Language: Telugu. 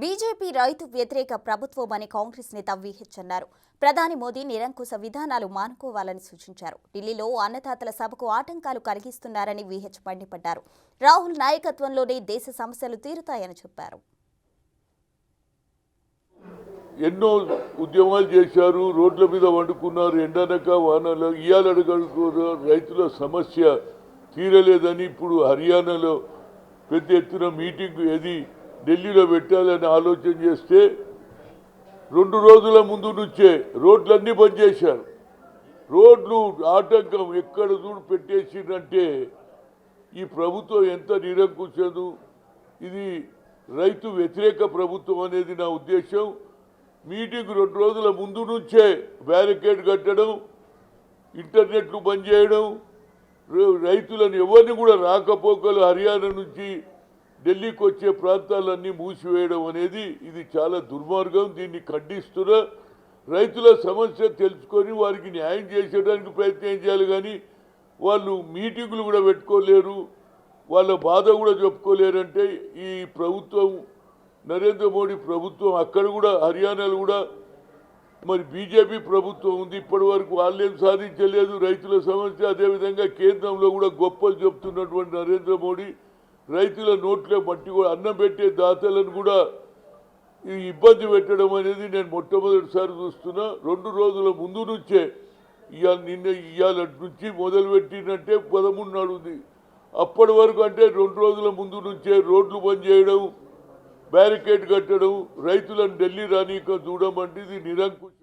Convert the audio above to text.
బీజేపీ రైతు వ్యతిరేక ప్రభుత్వమని కాంగ్రెస్ నేత విహెచ్ అన్నారు. ప్రధాని మోదీ నిరంకుశ విధానాలు మానుకోవాలని సూచించారు. ఢిల్లీలో అన్నదాతల సభకు ఆటంకాలు కలిగిస్తున్నారని విహెచ్ మండిపడ్డారు. రాహుల్ నాయకత్వంలోనే దేశ సమస్యలు తీరుతాయని చెప్పారు. ఎన్నో ఉద్యమాలు చేశారు, రోడ్ల మీద వండుకున్నారు, ఎండనక వానలో ఇయాల రైతుల సమస్య తీరలేదని ఇప్పుడు హర్యానాలో పెద్ద ఎత్తున మీటింగ్ ఏది ఢిల్లీలో పెట్టాలని ఆలోచన చేస్తే 2 రోజుల ముందు నుంచే రోడ్లన్నీ బంద్ చేశారు. రోడ్లు ఆటంకం ఎక్కడ చూడు పెట్టేసిందంటే ఈ ప్రభుత్వం ఎంత నిరంకుశదు. ఇది రైతు వ్యతిరేక ప్రభుత్వం అనేది నా ఉద్దేశం. మీటింగ్ 2 రోజుల ముందు నుంచే బ్యారికేడ్ కట్టడం, ఇంటర్నెట్లు బంద్ చేయడం, రైతులను ఎవరిని కూడా రాకపోకలు హర్యానా నుంచి ఢిల్లీకి వచ్చే ప్రాంతాలన్నీ మూసివేయడం అనేది ఇది చాలా దుర్మార్గం. దీన్ని ఖండిస్తున్నా. రైతుల సమస్య తెలుసుకొని వారికి న్యాయం చేసేయడానికి ప్రయత్నం చేయాలి, కానీ వాళ్ళు మీటింగులు కూడా పెట్టుకోలేరు, వాళ్ళ బాధ కూడా చెప్పుకోలేరంటే ఈ ప్రభుత్వం నరేంద్ర మోడీ ప్రభుత్వం అక్కడ కూడా హర్యానాలో కూడా మరి బీజేపీ ప్రభుత్వం ఉంది. ఇప్పటి వరకు వాళ్ళేం సాధించలేదు రైతుల సమస్య. అదేవిధంగా కేంద్రంలో కూడా గొప్పలు చెప్తున్నటువంటి నరేంద్ర మోడీ రైతుల నోట్లే మట్టి కూడా అన్నం పెట్టే దాతలను కూడా ఈ ఇబ్బంది పెట్టడం అనేది నేను మొట్టమొదటిసారి చూస్తున్నా. 2 రోజుల ముందు నుంచే ఇవాళ నుంచి మొదలుపెట్టినట్టే 13 నాడు ఉంది. అప్పటి వరకు అంటే 2 రోజుల ముందు నుంచే రోడ్లు బంద్ చేయడం, బ్యారికేడ్ కట్టడం, రైతులను ఢిల్లీ రానీక చూడమంటే ఇది నిరంకుశం.